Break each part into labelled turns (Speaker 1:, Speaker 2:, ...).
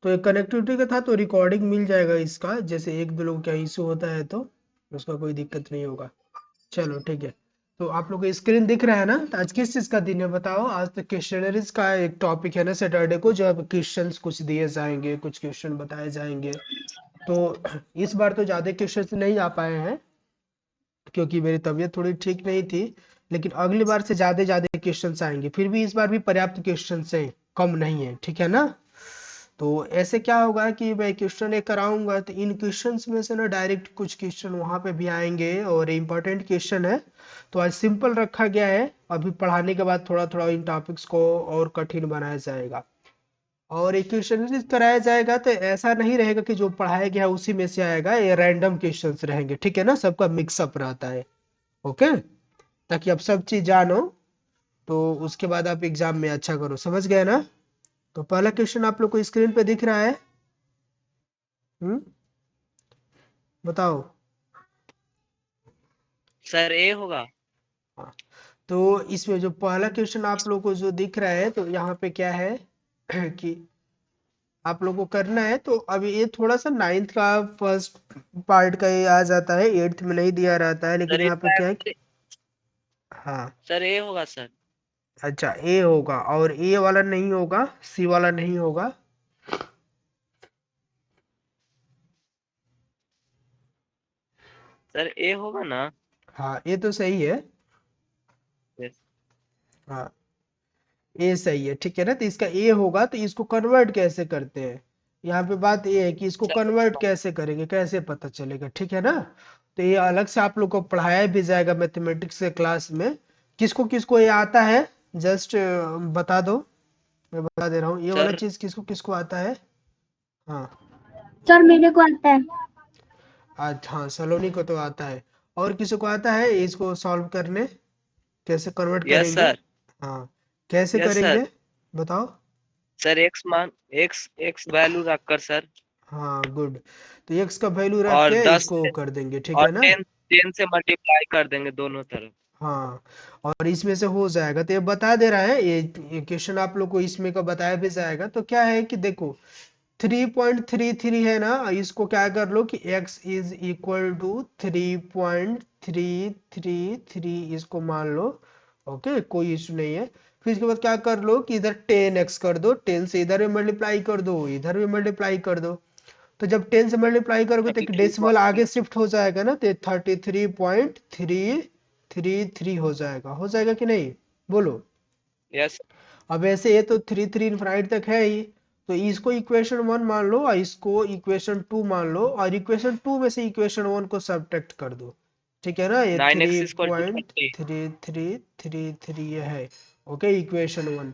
Speaker 1: तो एक कनेक्टिविटी का था तो रिकॉर्डिंग मिल जाएगा इसका, जैसे एक दो लोग क्या इशू होता है तो उसका कोई दिक्कत नहीं होगा। चलो ठीक है। तो आप लोग को स्क्रीन दिख रहा है ना? तो आज किस चीज़ का दिन है बताओ? आज तो क्वेश्चनरीज का एक टॉपिक है ना सैटरडे को, जब क्वेश्चंस कुछ दिए जाएंगे, कुछ क्वेश्चन बताए जाएंगे। तो इस बार तो ज़्यादा क्वेश्चंस नहीं आ पाए हैं क्योंकि मेरी तबीयत थोड़ी ठीक नहीं थी, लेकिन अगली बार से ज़्यादा ज़्यादा क्वेश्चंस आएंगे। फिर भी इस बार भी पर्याप्त क्वेश्चंस हैं, कम नहीं है, ठीक है ना? तो ऐसे क्या होगा कि मैं क्वेश्चन एक कराऊंगा तो इन क्वेश्चंस में से ना डायरेक्ट कुछ क्वेश्चन वहां पे भी आएंगे और इम्पोर्टेंट क्वेश्चन है। तो आज सिंपल रखा गया है, अभी पढ़ाने के बाद थोड़ा थोड़ा इन टॉपिक्स को और कठिन बनाया जाएगा। और एक क्वेश्चन कराया जाएगा तो ऐसा नहीं रहेगा कि जो पढ़ाया गया है उसी में से आएगा, ये रैंडम क्वेश्चंस रहेंगे, ठीक है ना? सबका मिक्सअप रहता है। ओके, ताकि आप सब चीज जानो, तो उसके बाद आप एग्जाम में अच्छा करो। समझ गए ना? तो पहला क्वेश्चन आप लोग को स्क्रीन पे दिख रहा है। हम्म, बताओ।
Speaker 2: सर ए होगा।
Speaker 1: हाँ, तो इसमें जो पहला क्वेश्चन आप लोग को जो दिख रहा है, तो यहाँ पे क्या है कि आप लोग को करना है, तो अभी ये थोड़ा सा नाइन्थ का फर्स्ट पार्ट का ये आ जाता है, एट्थ में नहीं दिया रहता है, लेकिन
Speaker 2: सर
Speaker 1: यहाँ पे
Speaker 2: इसका
Speaker 1: क्या है हाँ।
Speaker 2: सर ए होगा सर।
Speaker 1: अच्छा, ए होगा, और ए वाला नहीं होगा, सी वाला नहीं होगा।
Speaker 2: सर ए होगा ना।
Speaker 1: हाँ, ये तो सही है।
Speaker 2: यस।
Speaker 1: हाँ, ए सही है, ठीक है ना? तो इसका ए होगा, तो इसको कन्वर्ट कैसे करते हैं? यहाँ पे बात ये है कि इसको
Speaker 2: सर
Speaker 1: कन्वर्ट कैसे करेंगे, कैसे पता चलेगा, ठीक है ना? तो ये अलग से आप लोग को पढ़ाया भी जाएगा मैथमेटिक्स के क्लास में। किसको किसको ये आता है, जस्ट बता दो। मैं बता दे रहा हूँ, ये वाला
Speaker 2: सर
Speaker 1: चीज किसको किसको आता है? हाँ।
Speaker 3: सर मेरे को आता है।
Speaker 1: आज हाँ, सलोनी को तो आता है। और किसी को आता है इसको सॉल्व करने, कैसे कन्वर्ट
Speaker 2: यस
Speaker 1: करेंगे?
Speaker 2: सर।
Speaker 1: हाँ, कैसे
Speaker 2: यस सर।
Speaker 1: करेंगे बताओ।
Speaker 2: सर एक्स मान एक्स एक्स वैल्यू रखकर सर।
Speaker 1: हाँ, गुड। तो एक्स का वैल्यू रख
Speaker 2: और
Speaker 1: के
Speaker 2: 10
Speaker 1: इसको
Speaker 2: से
Speaker 1: कर देंगे, ठीक
Speaker 2: और
Speaker 1: है ना?
Speaker 2: 10 से मल्टीप्लाई कर देंगे दोनों तरफ।
Speaker 1: हाँ, और इसमें से हो जाएगा, तो ये बता दे रहा है, ये क्वेश्चन आप लोग को इसमें का बताया भी जाएगा। तो क्या है कि देखो 3.33 है ना, इसको क्या कर लो कि x इज इक्वल टू 3.333 इसको मान लो। ओके, कोई इशू नहीं है। फिर इसके बाद क्या कर लो कि इधर 10x कर दो, 10 से इधर में मल्टीप्लाई कर दो, इधर में मल्टीप्लाई कर दो। तो जब 10 से मल्टीप्लाई करोगे तो एक डेसिमल
Speaker 2: 33.3।
Speaker 1: आगे शिफ्ट हो जाएगा ना, तो 33.333 हो जाएगा कि नहीं? बोलो।
Speaker 2: यस।
Speaker 1: अब ऐसे ये तो थ्री थ्री इनफाइनाइट तक है ही, तो इसको इक्वेशन वन मान लो और इसको इक्वेशन टू मान लो, और इक्वेशन टू में से इक्वेशन वन को सब्ट्रैक्ट कर दो, ठीक है ना? ये
Speaker 2: 9x
Speaker 1: three
Speaker 2: equal two
Speaker 1: point
Speaker 2: 30।
Speaker 1: Three three three three ये है। Okay, equation one.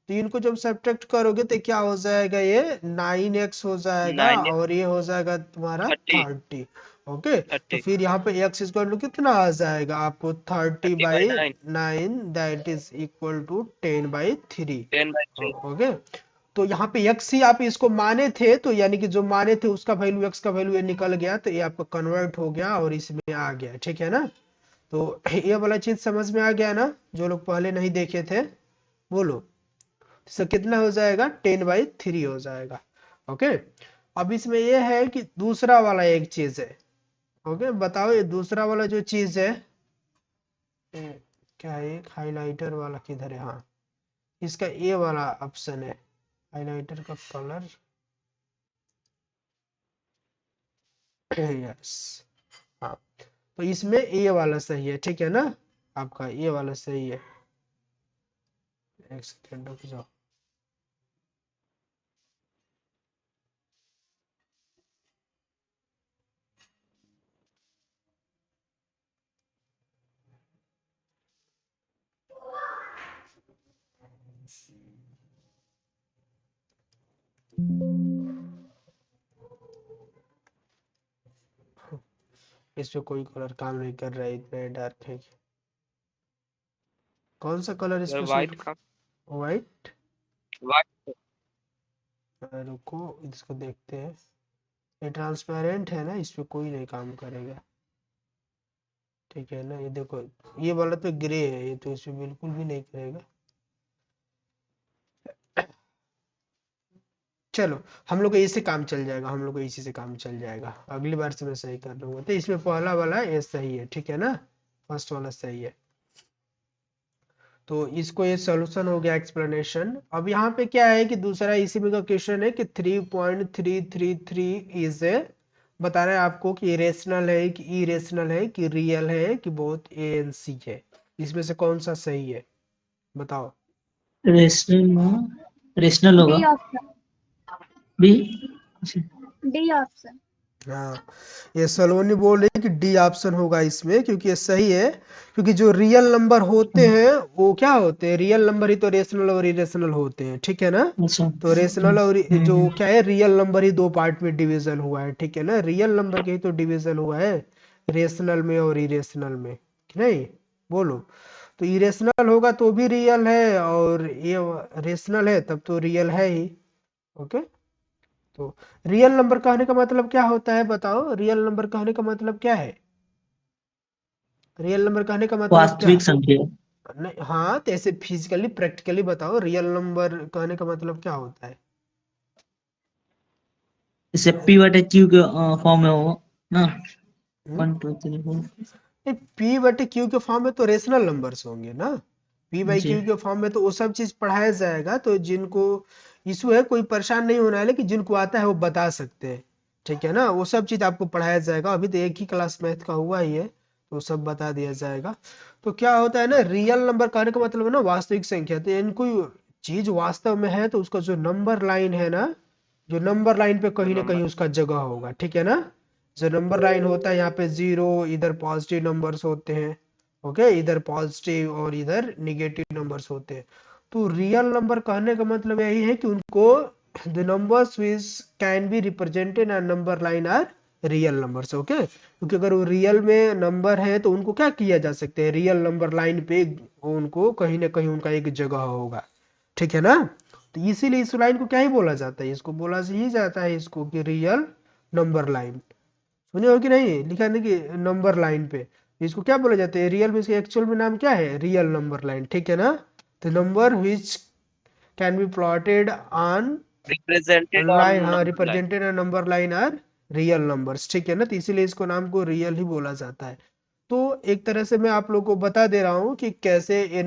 Speaker 1: तो इनको जब सब्ट्रैक्ट करोगे तो क्या हो जाएगा? ये 9x हो जाएगा
Speaker 2: 9x
Speaker 1: और ये हो जाएगा तुम्हारा
Speaker 2: 30।
Speaker 1: 30। ओके, तो
Speaker 2: 30।
Speaker 1: फिर यहाँ पे x इक्वल टू कितना आ जाएगा आपको? 30 by
Speaker 2: 30/9।
Speaker 1: 9 that is equal to 10/3।
Speaker 2: 10/3।
Speaker 1: Okay, तो यहाँ पे x ही आप इसको माने थे, तो यानी कि जो माने थे उसका वैल्यू, x का वैल्यू ये निकल गया, तो ये आपका कन्वर्ट हो गया और इसमें आ गया, ठीक है ना? तो ये वाला चीज समझ में आ गया ना, जो लोग पहले नहीं देखे थे? बोलो। तो कितना हो जाएगा? 10/3 हो जाएगा। ओके, अब इसमें ये है कि दूसरा वाला एक चीज है। ओके, बताओ ये दूसरा वाला जो चीज है, क्या है? एक हाइलाइटर वाला किधर है? हाँ, इसका ये वाला ऑप्शन है, हाइलाइटर का कलर। यस। हाँ, तो इसमें ये वाला सही है, ठीक है ना? आपका ये वाला सही है। एक सेकेंड रुक जाओ। इस पे कोई कलर काम नहीं कर रहा है, इतना डार्क है कि। कौन सा कलर इस
Speaker 2: सर
Speaker 1: पे सूट?
Speaker 2: व्हाइट का।
Speaker 1: व्हाइट।
Speaker 2: व्हाइट।
Speaker 1: रुको, इसको देखते हैं। ये ट्रांसपेरेंट है ना, इस पे कोई नहीं काम करेगा, ठीक है ना? ये देखो, ये वाला तो ग्रे है, ये तो इस पे बिल्कुल भी नहीं करेगा। चलो हम लोग को इससे काम चल जाएगा, हम लोग को इसी से काम चल जाएगा, अगली बार से मैं सही कर लूंगा। तो इसमें पहला वाला ये सही है, ठीक है ना, फर्स्ट वाला सही है। तो इसको ये सॉल्यूशन हो गया, एक्सप्लेनेशन। अब यहाँ पे क्या है कि दूसरा इसी में का क्वेश्चन है कि 3.333 इज ए, बता रहा है आपको कि रेशनल है कि इरेशनल है कि रियल है कि बोथ ए एंड सी है, इसमें से कौन सा सही है बताओ।
Speaker 4: रेशनल होगा।
Speaker 3: D option.
Speaker 4: B.
Speaker 3: D option.
Speaker 1: हाँ, ये सलोनी बोल रही है कि डी ऑप्शन होगा इसमें, क्योंकि ये सही है। क्योंकि जो रियल नंबर होते हैं वो क्या होते हैं, रियल नंबर ही तो रेशनल और इरेशनल होते हैं, ठीक है ना।
Speaker 4: अच्छा।
Speaker 1: तो रेशनल और जो क्या है, रियल नंबर ही दो पार्ट में डिवीजन हुआ है, ठीक है ना, रियल नंबर के ही तो डिवीजन हुआ है रेशनल में और इरेशनल में, नहीं बोलो। तो इरेशनल होगा तो भी रियल है, और ये रेशनल है तब तो रियल है ही। ओके, तो रियल नंबर कहने का मतलब क्या होता है बताओ, रियल नंबर कहने का मतलब क्या है, रियल नंबर कहने का मतलब क्या
Speaker 4: वास्तविक संख्या।
Speaker 1: नहीं, हाँ तो ऐसे फिजिकली प्रैक्टिकली बताओ, रियल नंबर कहने का मतलब क्या होता है।
Speaker 4: जैसे पी बटे क्यू के फॉर्म में हो ना।
Speaker 1: हम्म?
Speaker 4: 1 2 3 4।
Speaker 1: पी बटे क्यू के फॉर्म में तो रेशनल नंबर्स होंगे ना, पी बाई
Speaker 4: जी।
Speaker 1: क्यू के फॉर्म में तो वो सब चीज पढ़ाया जाएगा। तो जिनको इशू है कोई परेशान नहीं होना है, लेकिन जिनको आता है वो बता सकते हैं, ठीक है ना, वो सब चीज आपको पढ़ाया जाएगा। अभी तो एक ही क्लास मैथ का हुआ ही है, तो सब बता दिया जाएगा। तो क्या होता है ना, रियल नंबर कहने का मतलब है ना वास्तविक संख्या। तो इनको चीज वास्तव में है तो उसका जो नंबर लाइन है ना, जो नंबर लाइन पे कहीं ना कहीं उसका जगह होगा, ठीक है ना। जो नंबर लाइन होता है यहाँ पे जीरो, इधर पॉजिटिव नंबर्स होते हैं, ओके, इधर पॉजिटिव और इधर निगेटिव नंबर्स होते हैं। तो रियल नंबर कहने का मतलब यही है कि उनको the numbers which can be represented on number line are real numbers, okay. क्योंकि अगर वो रियल में नंबर है तो उनको क्या किया जा सकते हैं, रियल नंबर लाइन पे उनको कहीं ना कहीं उनका एक जगह होगा, ठीक है ना। तो इसीलिए इस लाइन को क्या ही बोला जाता है, इसको बोला ही जाता है इसको कि रियल नंबर लाइन। सुने हो कि नहीं, लिखा नहीं कि नंबर लाइन पे, इसको क्या बोला जाता है रियल में, इसका एक्चुअल में नाम क्या है, रियल नंबर लाइन, ठीक है ना। तो number which can be plotted on
Speaker 2: represented on
Speaker 1: line, हाँ
Speaker 2: number line.
Speaker 1: Represented number line are real numbers, ठीक है ना। तो इसीलिए इसको नाम को रियल ही बोला जाता है। तो एक तरह से मैं आप लोग को बता दे रहा हूँ कि कैसे ये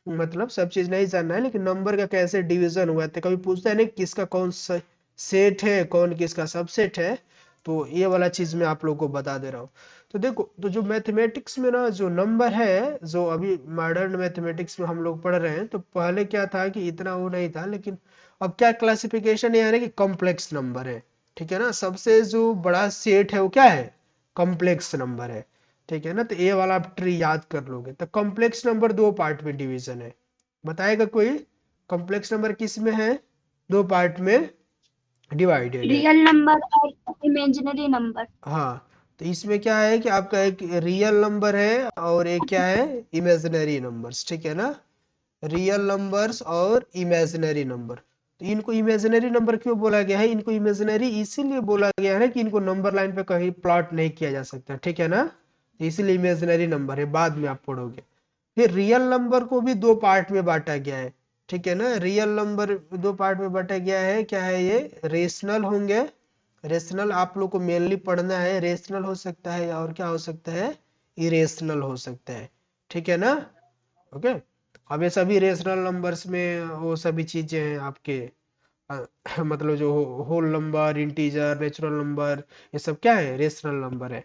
Speaker 1: मतलब सब चीज नहीं जानना है, लेकिन नंबर का कैसे डिवीजन हुआ है। तो कभी पूछता है ना किसका कौन सा सेट है, कौन किसका सबसेट है, तो ये वाला चीज मैं आप लोग को बता दे रहा हूँ। तो देखो, तो जो मैथमेटिक्स में ना जो नंबर है, जो अभी मॉडर्न मैथमेटिक्स में हम लोग पढ़ रहे हैं, तो पहले क्या था कि इतना वो नहीं था, लेकिन अब क्या क्लासिफिकेशन है कि कॉम्प्लेक्स नंबर है, ठीक है ना। सबसे जो बड़ा सेट है वो क्या है, कॉम्प्लेक्स नंबर है, ठीक है ना। तो ये वाला आप ट्री याद कर लोगे। तो कॉम्प्लेक्स नंबर दो पार्ट में डिवीजन है, बताएगा कोई, कॉम्प्लेक्स नंबर किस में है, दो पार्ट में डिवाइडेड है।
Speaker 3: रियल नंबर और इमेजिनरी नंबर।
Speaker 1: हाँ, तो इसमें क्या है कि आपका एक रियल नंबर है और एक क्या है, इमेजिनरी नंबर्स, ठीक है ना। रियल नंबर्स और इमेजिनरी नंबर। तो इनको इमेजिनरी नंबर क्यों बोला गया है, इनको इमेजिनरी इसीलिए बोला गया है कि इनको नंबर लाइन पे कहीं प्लॉट नहीं किया जा सकता, ठीक है ना। तो इसीलिए इमेजिनरी नंबर है, बाद में आप पढ़ोगे। फिर रियल नंबर को भी दो पार्ट में बांटा गया है, ठीक है ना। रियल नंबर दो पार्ट में बांटा गया है, क्या है ये, रेशनल होंगे। रेशनल आप लोग को मेनली पढ़ना है, रेशनल हो सकता है और क्या हो सकता है, इरेशनल हो सकता है, ठीक है ना। ओके, अब ये सभी रेशनल नंबर्स में वो सभी चीजें हैं आपके अ, मतलब जो whole number, integer, natural number, ये सब क्या है, रेशनल नंबर है।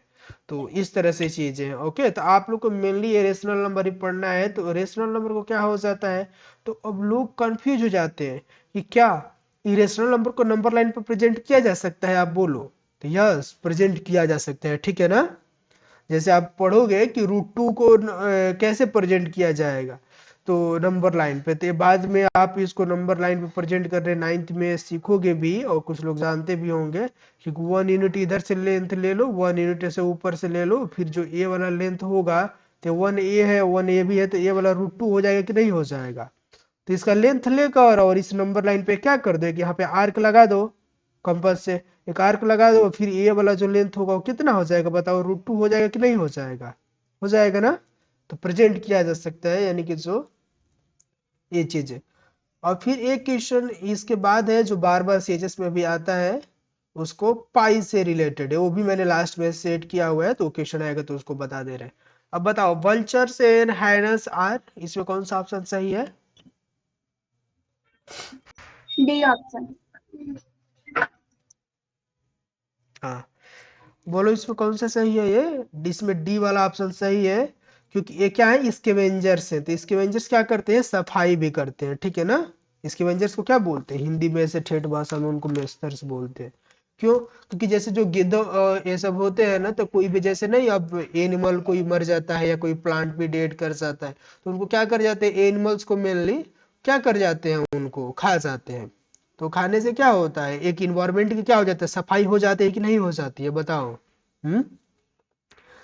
Speaker 1: तो इस तरह से चीजें हैं, ओके। तो आप लोग को मेनली ये रेशनल नंबर ही पढ़ना है। तो रेशनल नंबर को क्या हो जाता है, तो अब लोग कंफ्यूज हो जाते हैं कि क्या इरेशनल नंबर को नंबर लाइन पर प्रेजेंट किया जा सकता है, आप बोलो। तो यस, प्रेजेंट किया जा सकता है, ठीक है ना। जैसे आप पढ़ोगे कि √2 को कैसे प्रेजेंट किया जाएगा, तो नंबर लाइन पे। तो ये बाद में आप इसको नंबर लाइन पे प्रेजेंट कर रहे नाइन्थ में सीखोगे भी, और कुछ लोग जानते भी होंगे कि 1 यूनिट इधर से लेंथ ले लो, 1 यूनिट से ऊपर से ले लो, फिर जो ए वाला लेंथ होगा, तो 1a है, 1a भी है, तो ए वाला √2 हो जाएगा कि नहीं हो जाएगा। तो इसका लेंथ लेकर और इस नंबर लाइन पे क्या कर दो कि यहाँ पे आर्क लगा दो, कंपास से एक आर्क लगा दो, फिर ये वाला जो लेंथ होगा वो कितना हो जाएगा बताओ, √2 हो जाएगा कि नहीं हो जाएगा, हो जाएगा ना। तो प्रेजेंट किया जा सकता है, यानी कि जो ये चीज है। और फिर एक क्वेश्चन इसके बाद है जो बार बार सीएचएस में भी आता है, उसको पाई से रिलेटेड है, वो भी मैंने लास्ट में सेट किया हुआ है, तो क्वेश्चन आएगा तो उसको बता दे रहे हैं। अब बताओ वल्चर्स एंड हाइनस आर, इसमें कौन सा ऑप्शन सही है?
Speaker 3: D option.
Speaker 1: हाँ बोलो इसमें कौन सा सही है? ये इसमें डी वाला ऑप्शन सही है, क्योंकि ये क्या है, स्कैवेंजर्स है, तो स्कैवेंजर्स क्या करते हैं, सफाई भी करते हैं, ठीक है ना। स्कैवेंजर्स को क्या बोलते हैं हिंदी में, ऐसे ठेठ भाषा में उनको मेस्तर्स बोलते हैं। क्यों? क्योंकि जैसे जो गिद्ध ये सब होते हैं ना, तो कोई भी जैसे नहीं, अब एनिमल कोई मर जाता है या कोई प्लांट भी डेड कर जाता है, तो उनको क्या कर जाते हैं, एनिमल्स को मेनली क्या कर जाते हैं, उनको खा जाते हैं। तो खाने से क्या होता है, एक इन्वायरमेंट की क्या हो जाता है, सफाई हो जाती है कि नहीं हो जाती है, बताओ। हम्म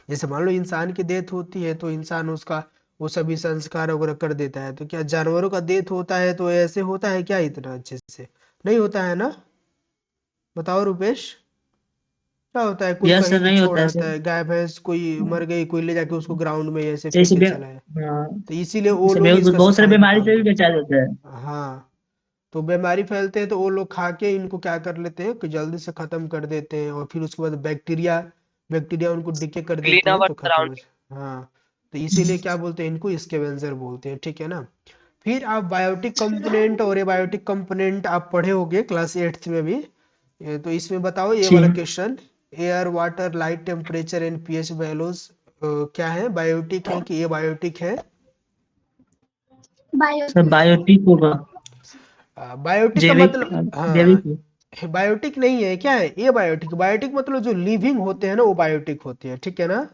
Speaker 1: जैसे मान लो इंसान की डेथ होती है, तो इंसान उसका वो सभी संस्कार वगैरह कर देता है, तो क्या जानवरों का डेथ होता है तो ऐसे होता है क्या, इतना अच्छे से नहीं होता है ना? बताओ रुपेश, क्या होता है, कोई
Speaker 4: यस
Speaker 1: कहीं
Speaker 4: सर,
Speaker 1: भी
Speaker 4: नहीं
Speaker 1: छोड़
Speaker 4: होता है
Speaker 1: आता
Speaker 4: सर।
Speaker 1: है, गाय भैंस कोई मर गई, कोई ले जाके उसको ग्राउंड में ऐसे फेंक
Speaker 4: जैसे
Speaker 1: के चला है,
Speaker 4: हाँ,
Speaker 1: तो इसीलिए वो
Speaker 4: जैसे
Speaker 1: लोग इसका
Speaker 4: बहुत सारे
Speaker 1: सफाई का
Speaker 4: बीमारी
Speaker 1: काम
Speaker 4: से भी
Speaker 1: करते
Speaker 4: बचा देता है।
Speaker 1: हैं। हाँ, तो बीमारी फैलते हैं तो वो लोग खा के इनको क्या कर लेते हैं कि जल्दी से खत्म कर देते हैं, और फिर उसके बाद बैक्टीरिया बैक्टीरिया उनको डिके कर देते
Speaker 2: क्लीन
Speaker 1: हैं,
Speaker 2: अवर
Speaker 1: तो खत्म हो
Speaker 2: सराउंडिंग।
Speaker 1: हाँ, तो इसीलिए क्या बोलते हैं, इनको स्कैवेंजर बोलते हैं, ठीक है ना। फिर आप बायोटिक कंपोनेंट और एबायोटिक कंपोनेंट आप पढ़े होंगे क्लास 8th में भी। तो इसमें बताओ ये
Speaker 4: जी
Speaker 1: वाला question, air water light temperature and pH values क्या है, बायोटिक है कि एबायोटिक है?
Speaker 3: बायो।
Speaker 4: सर, बायोटिक होगा।
Speaker 1: बायोटिक का
Speaker 4: जैविक
Speaker 1: मतलब हाँ,
Speaker 4: जैविक।
Speaker 1: बायोटिक नहीं है, क्या है ये बायोटिक, बायोटिक मतलब जो लिविंग होते हैं ना वो बायोटिक होते हैं, ठीक है ना।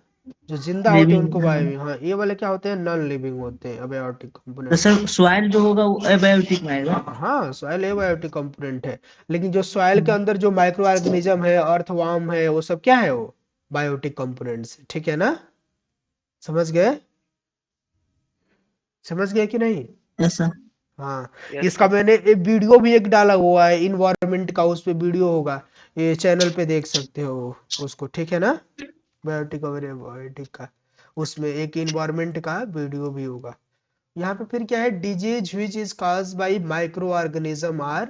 Speaker 1: जो जिंदा होते हैं
Speaker 4: लिविंग,
Speaker 1: उनको
Speaker 4: हाँ।
Speaker 1: बायो, हाँ ये वाले क्या होते हैं, नॉन लिविंग होते हैं अबायोटिक
Speaker 4: तो
Speaker 1: कंपोनेंट।
Speaker 4: सर सॉइल जो होगा वो एबायोटिक में आएगा।
Speaker 1: हाँ सॉइल एबायोटिक कंपोनेंट है, लेकिन जो सॉइल के अंदर जो माइक्रो ऑर्गेनिज्म है, अर्थवार्म है, वो सब क्या है, वो बायोटिक कंपोनेंट्स, ठीक है ना। समझ गए? समझ गए कि नहीं?
Speaker 4: ऐसा।
Speaker 1: हाँ,
Speaker 2: यस
Speaker 1: इसका
Speaker 2: सर।
Speaker 1: मैंने एक वीडियो भी एक डाला हुआ है इन्वायरमेंट का, उस पे वीडियो होगा, ये चैनल पे देख सकते हो उसको, ठीक है ना। बायोटिक और एबायोटिक का, उसमें एक इन्वायरमेंट का वीडियो भी होगा। यहाँ पे फिर क्या है, disease which is cause by micro organism are,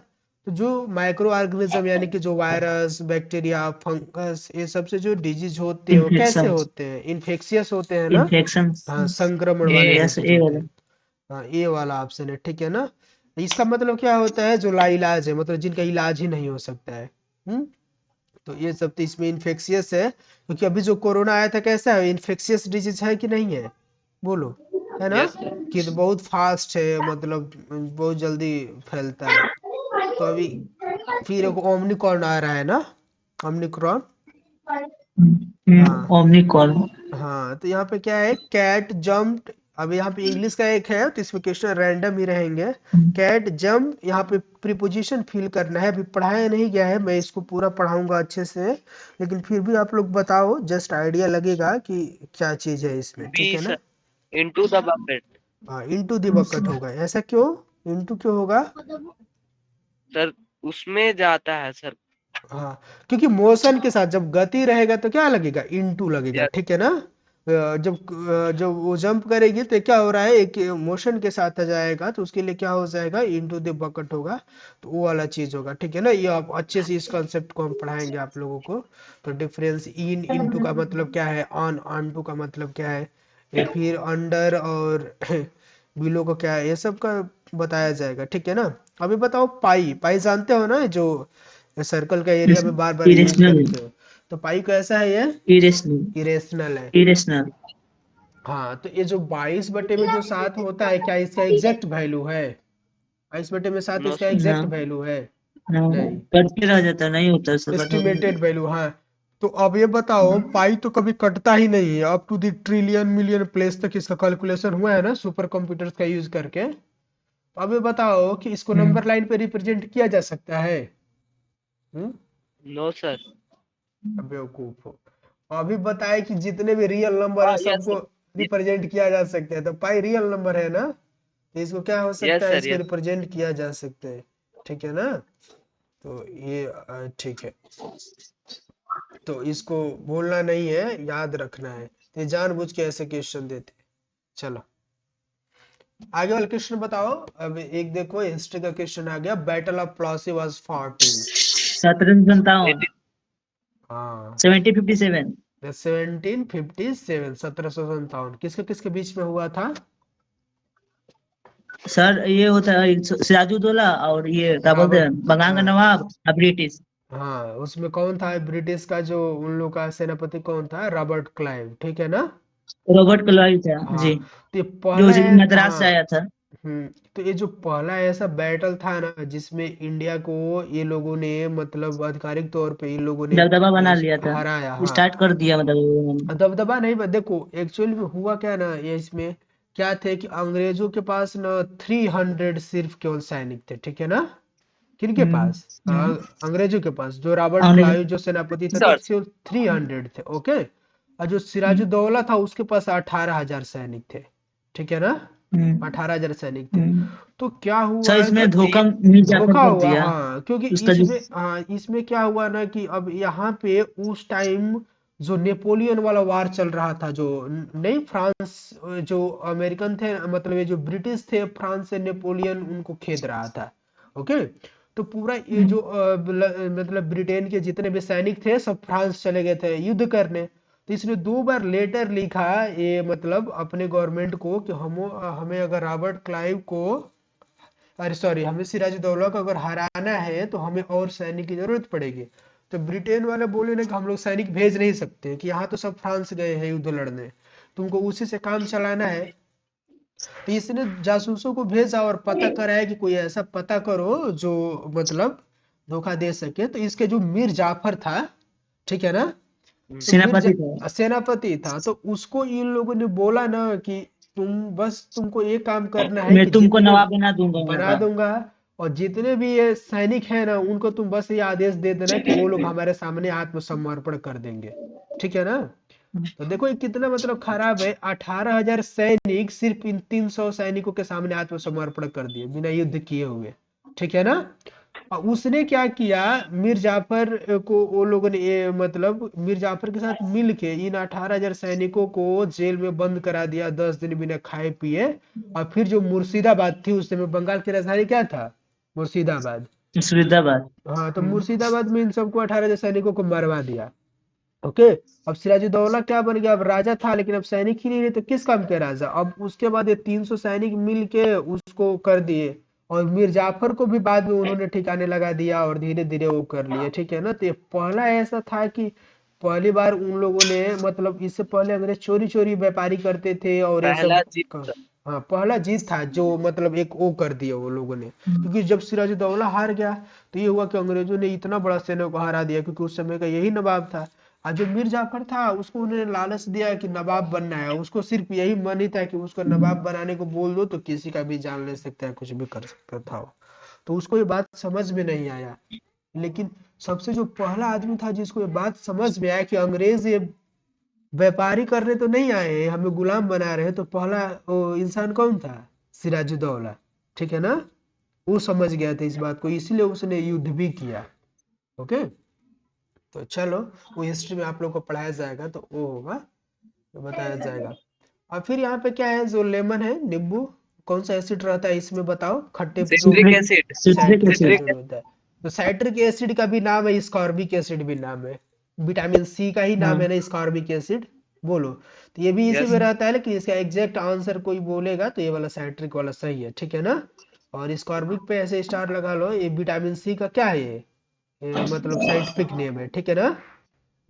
Speaker 1: तो जो माइक्रो ऑर्गेनिज्म यानी कि जो वायरस बैक्टीरिया फंगस ये सब से जो डिजीज होते हैं वो कैसे
Speaker 4: इन्फेक्शन।
Speaker 1: होते हैं, इन्फेक्शियस होते हैं ना।
Speaker 4: इन्फेक्शन।
Speaker 1: हाँ संक्रमण वाले
Speaker 2: ए
Speaker 4: यस,
Speaker 1: डिजीज
Speaker 4: ए
Speaker 1: होते
Speaker 4: वाला।
Speaker 1: हैं। हाँ ये वाला ऑप्शन है, ठीक है ना। इसका मतलब क्या होता है, जो लाइलाज है, मतलब जिनका इलाज ही नहीं हो सकता है। हम्म तो ये सब तो इसमें इन्फेक्शियस है, क्योंकि अभी जो कोरोना आया था कैसा है, इन्फेक्शियस डिजीज है कि नहीं है, बोलो, है ना।
Speaker 2: Yes sir.
Speaker 1: कि तो बहुत फास्ट है, मतलब बहुत जल्दी फैलता है। तो अभी फिर एक ओमनिकॉन आ रहा है ना, ओमनिक्रॉन। हाँ
Speaker 4: ओमनिकॉल।
Speaker 1: हाँ, तो यहाँ पे क्या है, कैट जम्प्ड, अब यहाँ पे इंग्लिश का एक है तो इसमें क्वेश्चन रैंडम ही रहेंगे। कैट जम्प, यहाँ पे प्रीपोजिशन फिल करना है, अभी पढ़ाया नहीं गया है, मैं इसको पूरा पढ़ाऊंगा अच्छे से, लेकिन फिर भी आप लोग बताओ, जस्ट आइडिया लगेगा कि क्या चीज है इसमें,
Speaker 2: बी
Speaker 1: ठीक है ना।
Speaker 2: Sir, into the bucket.
Speaker 1: हाँ इनटू द बकेट होगा, ऐसा क्यों, इनटू क्यों होगा?
Speaker 2: सर उसमें जाता है सर।
Speaker 1: हाँ, क्योंकि मोशन के साथ जब गति रहेगा तो क्या लगेगा, इनटू लगेगा,
Speaker 2: यस।
Speaker 1: ठीक है ना। जब वो जंप करेगी तो क्या हो रहा है, एक मोशन के साथ आ जाएगा, तो उसके लिए क्या हो जाएगा, इनटू द बकेट होगा, तो वो वाला चीज होगा, ठीक है ना। ये आप अच्छे से इस कंसेप्ट को हम पढ़ाएंगे आप लोगों को। तो डिफरेंस इन इनटू का मतलब क्या है, ऑन ऑन टू का मतलब क्या है, ये फिर अंडर और बिलो को क्या है, ये सब का बताया जाएगा, ठीक है ना। अभी बताओ पाई, पाई जानते हो ना, जो सर्कल का एरिया में बार बार यूज
Speaker 4: इरेशनल।
Speaker 1: करते हो, तो पाई कैसा है, ये
Speaker 4: इरेशनल।
Speaker 1: इरेशनल है।
Speaker 4: इरेशनल।
Speaker 1: हाँ, तो ये जो 22 बटे में जो 7 होता है, क्या इसका एग्जैक्ट वैल्यू है, 22 बटे में 7
Speaker 2: नो
Speaker 1: इसका
Speaker 2: सर।
Speaker 4: ना
Speaker 1: एग्जैक्ट वैल्यू है?
Speaker 4: ना,
Speaker 1: नहीं,
Speaker 4: करके रह जाता, नहीं होता सर, बट
Speaker 1: एस्टिमेटेड वैल्यू, हाँ। तो अब ये बताओ, पाई तो कभी कटता ही नहीं है, up to the trillion million place तक इसका कैलकुलेशन हुआ है ना सुपर कंप्यूटर्स का यूज करके। तो अब ये बताओ कि इसको नंबर लाइन पे रिप्रेजेंट किया जा सकता है? हम्म
Speaker 2: नो सर।
Speaker 1: अब बेवकूफ हो, अभी बताए कि जितने भी रियल नंबर है
Speaker 2: यस
Speaker 1: सबको
Speaker 2: सर।
Speaker 1: रिप्रेजेंट किया जा सकता है, तो पाई रियल नंबर है ना, तो इसको क्या हो सकता
Speaker 2: यस
Speaker 1: है,
Speaker 2: सर।
Speaker 1: इसको
Speaker 2: यस।
Speaker 1: रिप्रेजेंट किया जा सकता है, ठीक है ना। तो ये ठीक है, तो इसको भूलना नहीं है, याद रखना है, तो ये जानबूझ के ऐसे क्वेश्चन देते हैं। चलो आगे वाला क्वेश्चन बताओ। अब एक देखो हिस्ट्री का क्वेश्चन आ गया, battle of Plassey was fought in.
Speaker 4: 1757
Speaker 1: हाँ
Speaker 4: 1757
Speaker 1: 1757, 1757 किसके बीच में हुआ था?
Speaker 4: सर ये होता है सिराजुद्दौला और ये क्या बोलते
Speaker 1: रॉबर्ट,
Speaker 4: हैं बंगाल का
Speaker 1: हाँ
Speaker 4: नवाब और ब्रिटिश।
Speaker 1: हाँ, उसमें कौन था ब्रिटिश का जो उन लोग का सेनापति कौन था? रॉबर्ट क्लाइव, ठीक है ना?
Speaker 4: रॉबर्ट क्लाइव था
Speaker 1: हाँ,
Speaker 4: जी,
Speaker 1: तो ये
Speaker 4: जो
Speaker 1: पहला है,
Speaker 4: मद्रास से
Speaker 1: हाँ।
Speaker 4: आया था।
Speaker 1: तो ये जो पहला ऐसा बैटल था ना जिसमें इंडिया को ये लोगों ने मतलब आधिकारिक तौर पे इन लोगों ने
Speaker 4: दबदबा बना लिया था,
Speaker 1: हराया, हाँ।
Speaker 4: स्टार्ट कर दिया मतलब।
Speaker 1: दबदबा नहीं, देखो एक्चुअली में हुआ क्या ना, ये इसमें क्या थे कि अंग्रेजों के पास ना 300 सिर्फ केवल सैनिक थे, ठीक है ना? किनके
Speaker 4: हम्म,
Speaker 1: पास? अंग्रेजों के पास। जो रॉबर्ट
Speaker 4: अंग्रेज।
Speaker 1: क्लाइव जो सेनापति था तो
Speaker 2: सर
Speaker 1: केवल 300 थे, ओके। और जो
Speaker 4: हम्म,
Speaker 1: सिराजुद्दौला था उसके पास 18,000 सैनिक थे, ठीक है ना?
Speaker 4: हम्म,
Speaker 1: 18,000 सैनिक थे।
Speaker 4: हम्म।
Speaker 1: तो क्या
Speaker 4: सर
Speaker 1: हुआ कि
Speaker 4: इसमें धोखा मिल जाफर
Speaker 1: धोखा
Speaker 4: कर
Speaker 1: हुआ,
Speaker 4: दिया
Speaker 1: हाँ, क्योंकि
Speaker 4: उसका जो।
Speaker 1: इसमें, हाँ, इसमें क्या हुआ ना कि अब यहाँ पे उस टाइम जो नेपोलियन वाला वार चल रहा था, जो नहीं, फ्रांस, जो अमेरिकन थे, मतलब ये जो ब्रिटिश थे, फ्रांस से नेपोलियन उनको खेद रहा था, ओके। तो पूरा ये जो मतलब ब्रिटेन के जितने भी सैनिक थे सब फ्रांस चले गए थे युद्ध करने। तो इसने 2 बार लेटर लिखा, ये मतलब अपने गवर्नमेंट को, कि हमें अगर रॉबर्ट क्लाइव को, अरे सॉरी, हमें सिराजुद्दौला को अगर हराना है तो हमें और सैनिक की जरूरत पड़ेगी। तो ब्रिटेन वाले बोले ना कि हम लोग सैनिक भेज नहीं सकते, कि यहाँ तो सब फ्रांस गए हैं युद्ध लड़ने, तुमको उसी से काम चलाना है। तो इसने जासूसों को भेजा और पता कराया कि कोई ऐसा पता करो जो मतलब धोखा दे सके। तो इसके जो मीर जाफर था, ठीक है ना? तो
Speaker 4: सेनापति था।
Speaker 1: सेनापति था, तो उसको इन लोगों ने बोला ना कि तुमको एक काम करना है
Speaker 4: मैं
Speaker 1: कि
Speaker 4: तुमको
Speaker 1: जितने,
Speaker 4: नवाब बना दूंगा यहाँ
Speaker 1: बना
Speaker 4: का।
Speaker 1: दूंगा, और जितने भी ये सैनिक है ना उनको तुम बस ये आदेश दे देना कि वो लोग हमारे सामने आत्मसमर्पण कर देंगे, ठीक है ना? तो देखो ये कितना मतलब खराब है, 18,000 सैनिक सिर्फ इन 300 सैनिकों के सामने आत्मसमर्पण कर दिए बिना युद्ध किए हुए, ठीक है ना? और उसने क्या किया, मीर जाफर को वो लोगों ने ये मतलब मीर जाफर के साथ मिल के इन 18,000 सैनिकों को जेल में बंद करा दिया 10 दिन बिना खाए पिए। और फिर जो मुर्शिदाबाद थी, उस समय बंगाल की राजधानी क्या था? मुर्शिदाबाद।
Speaker 4: मुर्शिदाबाद।
Speaker 1: हाँ, तो
Speaker 4: हम्म,
Speaker 1: मुर्शिदाबाद में इन सबको 18,000 सैनिकों को मरवा दिया, ओके। अब सिराजुद्दौला क्या बन गया? अब राजा था लेकिन अब सैनिक ही नहीं रहे, तो किस काम के राजा? अब उसके बाद ये 300 सैनिक मिल के उसको कर दिए। और मीर जाफर को भी बाद में उन्होंने ठिकाने लगा दिया और धीरे धीरे वो कर लिए, ठीक है ना? तो ये पहला ऐसा था कि पहली बार उन लोगों ने, मतलब इससे पहले अंग्रेज चोरी चोरी व्यापारी करते थे और ये
Speaker 2: पहला
Speaker 1: सब
Speaker 2: जीत था।
Speaker 1: हाँ, पहला जीत था जो मतलब एक वो कर दिया वो लोगों ने। क्योंकि जब सिराजुद्दौला हार गया तो ये हुआ कि अंग्रेजों ने इतना बड़ा सेना को हरा दिया, क्योंकि उस समय का यही नवाब था। और जो मीर जाफर था उसको उन्होंने लालच दिया कि नवाब बनना है, उसको सिर्फ यही मन ही था कि उसको नवाब बनाने को बोल दो तो किसी का भी जान ले सकता है, कुछ भी कर सकता था वो। तो उसको ये बात समझ में नहीं आया। लेकिन सबसे जो पहला आदमी था जिसको ये बात समझ में आया कि अंग्रेज ये व्यापारी करने तो नहीं आए हैं, हमें गुलाम बना रहे हैं, तो पहला वो इंसान कौन था? सिराजुद्दौला, ठीक है ना? वो समझ गया था इस बात को, इसलिए उसने युद्ध भी किया, ओके। तो चलो, वो हिस्ट्री में आप लोग को पढ़ाया जाएगा तो वो होगा, तो बताया जाएगा। और फिर यहाँ पे क्या है, जो लेमन है, नींबू, कौन सा एसिड रहता है इसमें बताओ? खट्टे जो
Speaker 2: citric acid.
Speaker 4: Citric
Speaker 1: citric
Speaker 4: acid.
Speaker 1: Acid होता है। तो साइट्रिक एसिड का भी नाम है, स्कॉर्बिक एसिड भी नाम है। विटामिन सी का ही नाम है
Speaker 4: हाँ।
Speaker 1: ना स्कॉर्बिक एसिड, बोलो। तो ये भी इसी
Speaker 2: यस।
Speaker 1: में रहता है, लेकिन इसका एग्जैक्ट आंसर कोई बोलेगा तो ये वाला साइट्रिक वाला सही है, ठीक है ना? और स्कॉर्बिक पे ऐसे स्टार लगा लो, ये विटामिन सी का क्या है ये मतलब साइंटिफिक नेम है, ठीक है ना?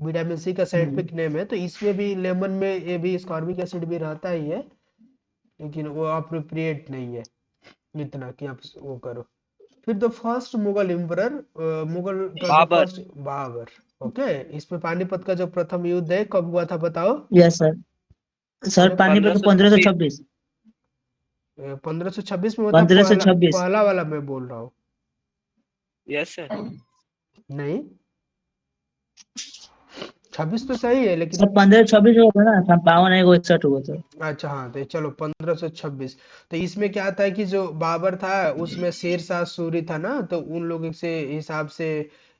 Speaker 1: विटामिन सी का
Speaker 4: हम्म,
Speaker 1: साइंटिफिक नेम है। तो इसमें भी लेमन में ये भी स्कॉर्बिक एसिड भी रहता ही है, लेकिन वो अप्रोप्रिएट नहीं है इतना कि आप वो करो। फिर the first Mughal emperor, Mughal का जो
Speaker 2: बाबर।
Speaker 1: First, Babar, okay. इसमें पानीपत का जो प्रथम युद्ध है कब हुआ था बताओ?
Speaker 4: Yes sir. Sir
Speaker 1: Panipat
Speaker 4: Panipat तो
Speaker 2: 1526।
Speaker 4: 1526।
Speaker 1: 1526 में होता,
Speaker 4: पंद्रह सौ
Speaker 1: पहला
Speaker 4: छब्बीस
Speaker 1: पहला वाला मैं बोल रहा हूँ।
Speaker 2: Yes sir.
Speaker 1: नहीं, 26 तो सही है लेकिन,
Speaker 4: सर 1526 हुआ था ना, 52 61 हुआ था।
Speaker 1: अच्छा हाँ, तो चलो 1526। तो इसमें क्या था कि जो बाबर था उसमें शेर शाह सूरी था ना, तो उन लोगों से हिसाब से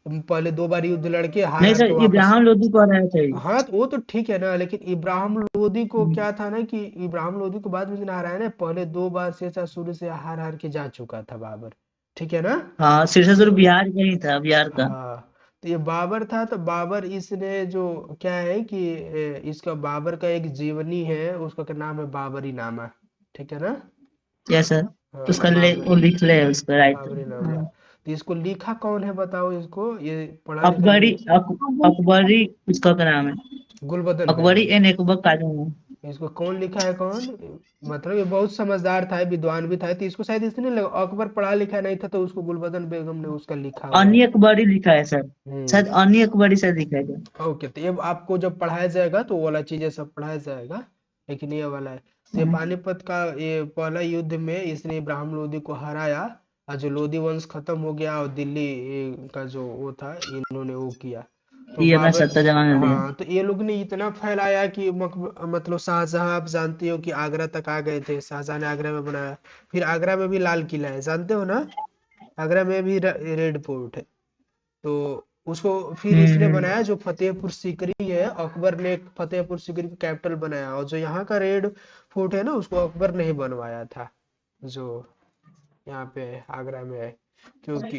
Speaker 1: पहले 2 बार युद्ध लड़के हार
Speaker 4: नहीं
Speaker 1: हार
Speaker 4: सर,
Speaker 1: के वापस।
Speaker 4: इब्राहिम लोदी कह रहे थे।
Speaker 1: हाँ तो वो तो ठीक है ना, लेकिन इब्राहिम लोदी को क्या था ना कि इब्राहिम लोदी को बाद में जिन्हें हराया ना, पहले 2 बार शेरशाह सूरी से हार हार के जा चुका था बाबर, ठीक है ना।
Speaker 4: हाँ, सिरसा बिहार का ही था, बिहार का।
Speaker 1: हाँ तो ये बाबर था, तो बाबर इसने जो क्या है कि इसका बाबर का एक जीवनी है, उसका क्या नाम है, बाबरी नामा, ठीक है ना।
Speaker 4: क्या सर?
Speaker 1: हाँ
Speaker 4: उसका
Speaker 1: बाबर,
Speaker 4: वो लिख ले उसका राइटर।
Speaker 1: बाबरी नामा।
Speaker 4: हाँ।
Speaker 1: तो इसको लिखा कौन है बताओ, इसको ये पढ़ा लिखा नहीं।
Speaker 4: अकबरी उसका क्या नाम है?
Speaker 1: गुलबदन
Speaker 4: अकबरी
Speaker 1: बेगम।
Speaker 4: एन अकबर काजम है।
Speaker 1: इसको कौन लिखा है, कौन, मतलब ये बहुत समझदार था, विद्वान भी था, तो इसको शायद इसने लगा अकबर पढ़ा लिखा नहीं था, तो उसको गुलबदन बेगम ने उसका लिखा हुआ
Speaker 4: अनी
Speaker 1: है।
Speaker 4: अकबरी लिखा है सर।
Speaker 1: हम्म।
Speaker 4: शायद अनी अकबरी से लिखा है।
Speaker 1: ओके, तो ये आपको जब पढ़ाया जाएगा तो वो वाला चीजें सब पढ़ाया जाएगा, लेकिन ये वाला है। तो ये पानीपत का ये पहला युद्ध में इसने इब्राहिम लोदी को हराया, और जो लोदी वंश खत्म हो गया और दिल्ली का जो वो था, इन्होंने वो किया। तो
Speaker 4: ये अपना
Speaker 1: बाबर,
Speaker 4: सत्ता जमाना लिया।
Speaker 1: हाँ तो ये लोग ने इतना फैलाया कि मतलब शाहजहां, आप जानते हो कि आगरा तक आ गए थे, शाहजहां ने आगरा में बनाया। फिर आगरा में भी लाल किला है, जानते हो ना, आगरा में भी रेड फोर्ट है। तो उसको फिर इसने
Speaker 4: हम्म।
Speaker 1: बनाया जो फतेहपुर सीकरी है, अकबर ने फतेहपुर सीकरी को कैपिटल बनाया, और जो यहाँ का रेड फोर्ट है ना, उसको अकबर ने ही बनवाया था, जो यहाँ पे आगरा में है, क्योंकि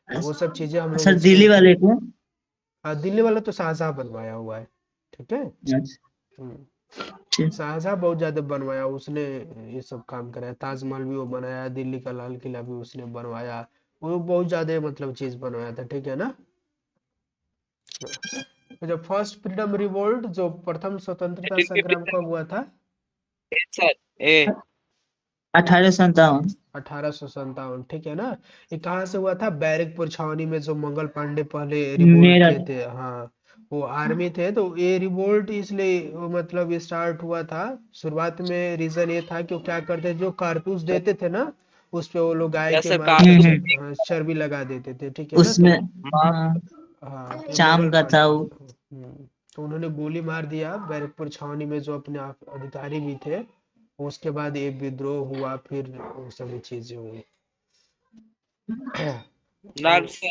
Speaker 1: तो वो सब चीजें हम लोग
Speaker 4: सर
Speaker 1: स्कूल
Speaker 4: दिल्ली
Speaker 1: में।
Speaker 4: वाले को।
Speaker 1: दिल्ली वाला तो शाहजहां बनवाया हुआ है, ठीक है। हम्म,
Speaker 4: अच्छा।
Speaker 1: शाहजहां बहुत ज्यादा बनवाया उसने, ये सब काम कराया, ताजमहल भी वो बनाया, दिल्ली का लाल किला भी उसने बनवाया, वो बहुत ज्यादा मतलब चीज बनवाया था, ठीक है ना। तो जब फर्स्ट फ्रीडम रिवोल्ट, जो प्रथम स्वतंत्रता संग्राम कब हुआ था,
Speaker 2: सर ए
Speaker 4: 1857।
Speaker 1: 1857, ठीक है ना। ये कहाँ से हुआ था, बैरकपुर छावनी में, जो मंगल पांडे पहले रिवोल्ट किए
Speaker 4: मेरठ।
Speaker 1: थे, हाँ वो आर्मी थे, तो ये रिवोल्ट इसलिए मतलब स्टार्ट हुआ था। शुरुआत में रीजन ये था कि वो क्या करते, जो कारतूस देते थे ना, उस पे वो लोग गाय
Speaker 2: यस
Speaker 1: के
Speaker 2: सर
Speaker 1: मांस का
Speaker 2: कारतूस
Speaker 1: चर्बी लगा देते थे, ठीक है ना। तो
Speaker 4: उसमें।
Speaker 2: माँ
Speaker 4: हाँ,
Speaker 1: हाँ तो ये
Speaker 4: शाम
Speaker 1: मंगल
Speaker 4: का था
Speaker 1: पांडे,
Speaker 4: वो।
Speaker 1: तो उन्होंने गोली मार दिया बैरकपुर छावनी में, जो अपने अधिकारी भी थे। उसके बाद ये विद्रोह हुआ, फिर वो सभी चीजें हुई। तो
Speaker 2: नाग सर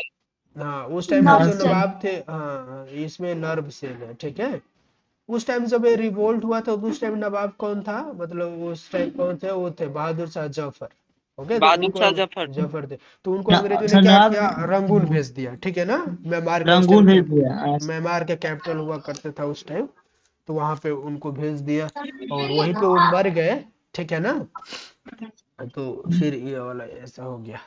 Speaker 1: हाँ उस टाइम पे जो
Speaker 3: नॉर्थ।
Speaker 1: नवाब थे, हाँ इसमें नर्व सेल है, ठीक है। उस टाइम जब ये रिवोल्ट हुआ था, तो उस टाइम नवाब कौन था, मतलब उस टाइम कौन थे, वो थे बहादुर शाह जफर। ओके, तो
Speaker 2: बहादुर
Speaker 1: उनको
Speaker 2: शाह जफर
Speaker 1: जफर थे, तो उनको अंग्रेजों ने
Speaker 4: सर
Speaker 1: क्या
Speaker 4: नवाब।
Speaker 1: किया, रंगून भेज दिया, ठीक है ना। म्यांमार का उस टाइम
Speaker 4: रंगून भेज दिया।
Speaker 1: म्यांमार का कैपिटल हुआ करता था उस टाइम, तो वहां पे उनको भेज दिया, और वहीं पे वो मर गए, ठीक है ना। तो फिर ये वाला ऐसा हो गया।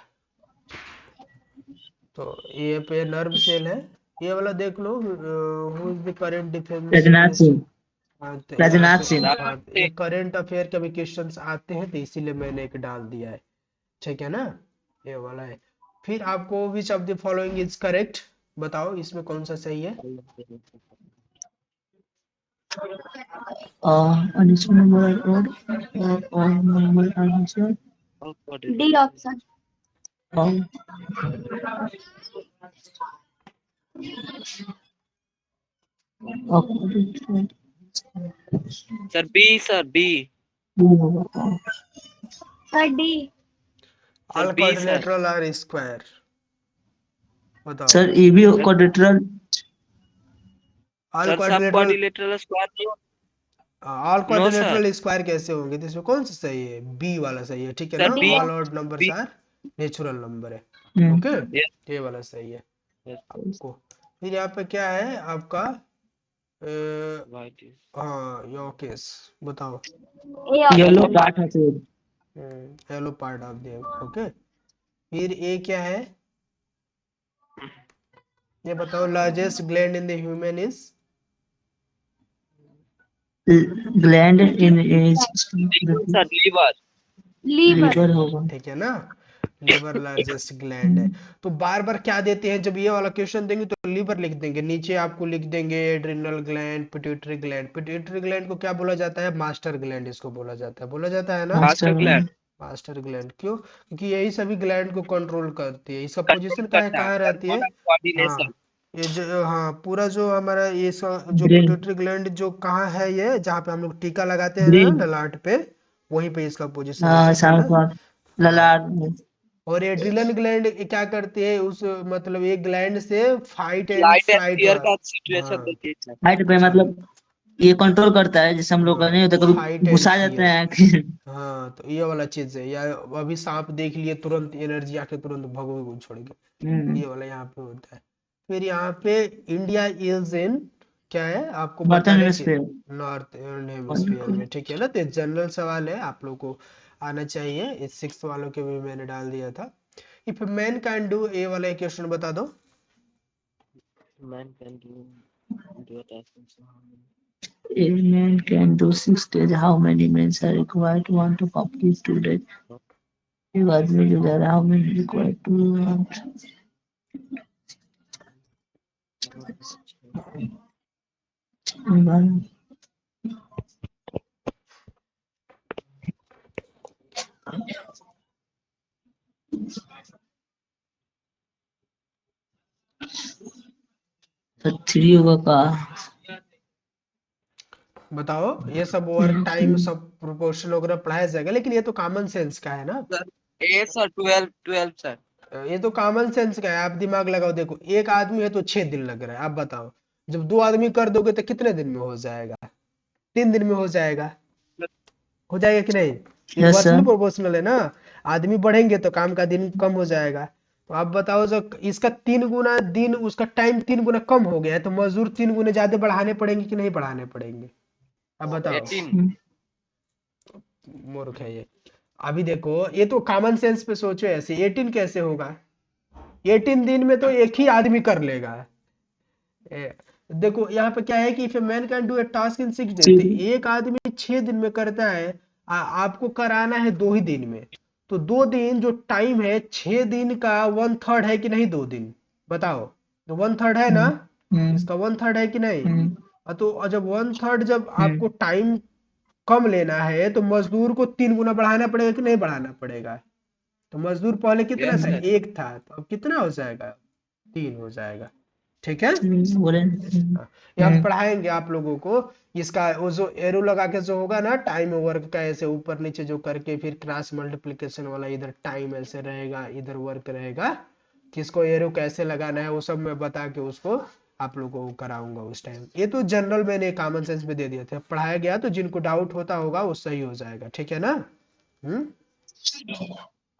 Speaker 1: तो ये पे नर्व सेल है, ये वाला देख लो, who is the current defence
Speaker 4: Rajnath
Speaker 1: minister.
Speaker 4: Singh.
Speaker 1: हाँ तो यहाँ
Speaker 4: राजनाथ
Speaker 1: पे,
Speaker 4: सिंह।
Speaker 1: हाँ तो ये करंट अफेयर के भी क्वेश्चंस आते हैं, तो इसीलिए मैंने एक डाल दिया है, ठीक है ना। ये वाला है। फिर आपको which of the following is correct, बताओ इसमें कौन सा सही है।
Speaker 4: additional number or normal answer
Speaker 3: D option.
Speaker 4: of
Speaker 2: sir B sir B
Speaker 3: sir D.
Speaker 2: Sir
Speaker 1: all
Speaker 2: B sir
Speaker 1: quadrilateral are square, बताओ।
Speaker 4: सर ये भी क्वाड्रिलेटरल।
Speaker 1: ऑल
Speaker 2: सर सब
Speaker 1: quadrilateral,
Speaker 2: quadrilateral square
Speaker 1: all
Speaker 2: no sir
Speaker 1: quadrilateral square कैसे होंगे, तो इसमें कौन सा सही है, बी वाला सही है, ठीक है
Speaker 2: सर
Speaker 1: ना।
Speaker 2: B
Speaker 1: all odd numbers
Speaker 2: B
Speaker 1: are natural number है,
Speaker 4: हम्म।
Speaker 1: ओके,
Speaker 2: यस
Speaker 1: ये वाला सही है
Speaker 2: यस
Speaker 1: आपको। फिर यहाँ पे क्या है आपका,
Speaker 2: व्हाइट इज
Speaker 1: हाँ योकेस, बताओ।
Speaker 3: A
Speaker 4: yellow
Speaker 3: option.
Speaker 4: पार्ट है sir.
Speaker 1: Hello part of the, okay. फिर ए क्या है, ये बताओ, largest gland in the human is,
Speaker 4: gland in is
Speaker 2: sir liver
Speaker 3: liver.
Speaker 4: Liver होगा।
Speaker 1: ठीक है ना, लीवर लार्जेस्ट ग्लैंड है। तो बार बार क्या देते हैं, जब ये वाला क्वेश्चन देंगे तो लीवर लिख देंगे, नीचे आपको लिख देंगे adrenal gland, pituitary gland. Pituitary gland को क्या बोला जाता है, मास्टर ग्लैंड इसको बोला जाता है, बोला जाता है ना।
Speaker 2: Master
Speaker 4: master.
Speaker 2: Gland
Speaker 1: master gland क्यों, क्योंकि यही सभी ग्लैंड को कंट्रोल करती है, इसका
Speaker 2: कंट्रोल
Speaker 1: पोजीशन कहाँ
Speaker 2: करता है
Speaker 1: कहाँ रहती है।
Speaker 2: हार्मोन
Speaker 1: हाँ
Speaker 2: कोऑर्डिनेशन
Speaker 1: ये जो, हाँ पूरा जो हमारा ये जो
Speaker 4: ब्रेन।
Speaker 1: पिट्यूटरी ग्लैंड जो कहाँ है, ये जहाँ पे हम लोग टीका लगाते हैं ना
Speaker 4: ब्रेन।
Speaker 1: ललाट पे, वहीं पे इसका पोजीशन है,
Speaker 4: हाँ
Speaker 1: ठीक है
Speaker 4: शाम
Speaker 1: ना।
Speaker 4: को
Speaker 1: हाँ
Speaker 4: ललाट में।
Speaker 1: और एड्रिनल ग्लैंड क्या करती है, उस मतलब एक ग्लैंड से fight and
Speaker 2: light and
Speaker 1: flight
Speaker 2: fear
Speaker 1: वाला,
Speaker 2: का सिचुएशन
Speaker 1: हाँ
Speaker 2: देती है सर।
Speaker 4: हाइट पे मतलब ये कंट्रोल करता है, जैसे हम लोग का
Speaker 1: हाँ,
Speaker 4: नहीं होता, कभी
Speaker 1: फाइट एंड
Speaker 4: गुस्सा आ जाते
Speaker 1: फियर,
Speaker 4: हैं कि
Speaker 1: हाँ तो ये वाला चीज है, या अभी सांप देख लिए तुरंत एनर्जी आके तुरंत भगो छोड़ के, ये वाला यहाँ पे होता है। फिर यहाँ पे इंडिया इज इन क्या है आपको
Speaker 4: नॉर्थर्न
Speaker 1: बताने की,
Speaker 4: हेमिस्फीयर।
Speaker 1: नॉर्थ हेमिस्फीयर में, ठीक है ना। तो जनरल सवाल है, आप लोग को आना चाहिए, इस सिक्स वालों के भी मैंने डाल दिया था। इफ मैन कैन डू, ए वाला एक क्वेश्चन बता दो।
Speaker 2: Man can do task.
Speaker 4: A man can do 6 days. How many men are required to want to complete 2 days? एक आदमी जो जा रहा है, how many required to want? तो 3 होगा का?
Speaker 1: बताओ, ये सब वर्क टाइम सब प्रोपोर्शन वगैरह पढ़ाया जाएगा, लेकिन ये तो कॉमन सेंस का है ना,
Speaker 2: सर ए सर 12 सर।
Speaker 1: ये तो कॉमन सेंस का है, आप दिमाग लगाओ। देखो एक आदमी है तो 6 दिन लग रहा है, आप बताओ जब 2 आदमी कर दोगे तो कितने दिन में हो जाएगा? 3 दिन में हो जाएगा, हो जाएगा कि नहीं?
Speaker 4: Yes
Speaker 1: inversely
Speaker 4: sir.
Speaker 1: प्रोपोर्शनल है ना, आदमी बढ़ेंगे तो काम का दिन कम हो जाएगा। तो आप बताओ, जो इसका 3 गुना दिन, उसका टाइम 3 गुना कम हो गया है, तो मजदूर 3 गुना ज्यादा बढ़ाने पड़ेंगे कि नहीं बढ़ाने पड़ेंगे? अब बताओ,
Speaker 2: 18
Speaker 1: मूर्ख है ये। अभी देखो, ये तो कॉमन सेंस पे सोचो, ऐसे 18 कैसे होगा? 18 दिन में तो एक ही आदमी कर लेगा। ए, देखो यहाँ पे क्या है कि if a man can do a task in 6 days, तो एक आदमी 6 दिन में करता है, आपको कराना है 2 ही दिन में। तो 2 दिन जो टाइम है, 6 दिन का 1/3 है कि नहीं? 2 दिन, बताओ, तो 1/3 है ना, इसका 1/3 है कि नहीं? तो जब 1/3, जब आपको टाइम कम लेना है, तो मजदूर को 3 गुना बढ़ाना पड़ेगा कि नहीं बढ़ाना पड़ेगा? तो मजदूर पहले कितना
Speaker 2: यस
Speaker 1: था?
Speaker 2: सर।
Speaker 1: 1 था, तो अब कितना हो जाएगा? 3 हो जाएगा, ठीक है।
Speaker 4: बोले।
Speaker 1: हाँ, ये हम पढ़ाएंगे आप लोगों को। इसका वो जो एरो लगा के जो होगा ना, टाइम वर्क का, ऐसे ऊपर नीचे जो करके, फिर क्रॉस मल्टीप्लिकेशन वाला, इधर टाइम ऐसे रहेगा, इधर वर्क रहेगा, किसको एरो कैसे लगाना है, वो सब मैं बता के उसको आप लोगों को कराऊंगा उस टाइम। ये तो जनरल मैंने कॉमन सेंस में दे दिया था, पढ़ाया गया, तो जिनको डाउट होता होगा वो सही हो जाएगा, ठीक है ना।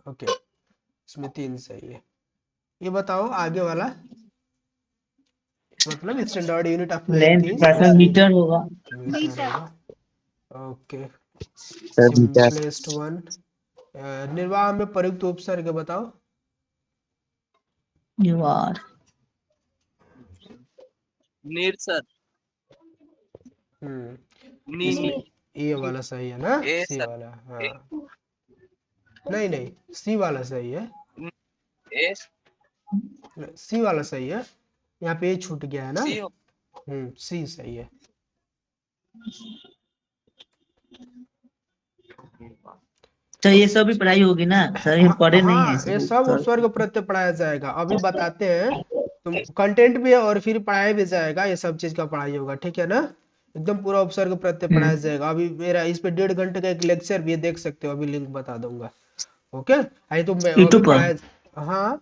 Speaker 1: ओके, इसमें 3 सही है। ये बताओ आगे वाला, मतलब standard unit of length
Speaker 4: length
Speaker 1: is,
Speaker 4: person
Speaker 1: इसमें
Speaker 4: मीटर होगा।
Speaker 1: Metre
Speaker 3: metre.
Speaker 1: होगा। Okay,
Speaker 2: sir metre.
Speaker 1: Simplest one. निर्वाह में प्रयुक्त उपसर्ग बताओ।
Speaker 4: You are.
Speaker 2: नीर सर। नी
Speaker 1: इसमें
Speaker 3: नी।
Speaker 1: ए वाला सही है ना,
Speaker 2: ए
Speaker 1: सी
Speaker 2: सर।
Speaker 1: वाला,
Speaker 2: ए
Speaker 1: हाँ नहीं नहीं, सी वाला सही है,
Speaker 2: ए
Speaker 1: सी वाला सही है, यहाँ पे ए छूट गया है ना।
Speaker 2: सी हो।
Speaker 1: सी सही है।
Speaker 4: तो ये सब भी पढ़ाई होगी ना सर, हम
Speaker 1: हाँ
Speaker 4: पढ़े नहीं है
Speaker 1: हाँ, ये सब
Speaker 4: सर।
Speaker 1: उपसर्ग प्रत्यय पढ़ाया जाएगा, अभी बताते हैं। तुम कंटेंट भी है और फिर पढ़ाया भी जाएगा, ये सब चीज का पढ़ाई होगा, ठीक है ना। एकदम पूरा उपसर्ग प्रत्यय पढ़ाया जाएगा। अभी मेरा इस पे 1.5 घंटे का एक लेक्चर भी है, देख सकते हो, अभी लिंक बता दूंगा। ओके, आई तो मैं अभी
Speaker 4: यूट्यूब पर।
Speaker 1: पढ़ाया, हाँ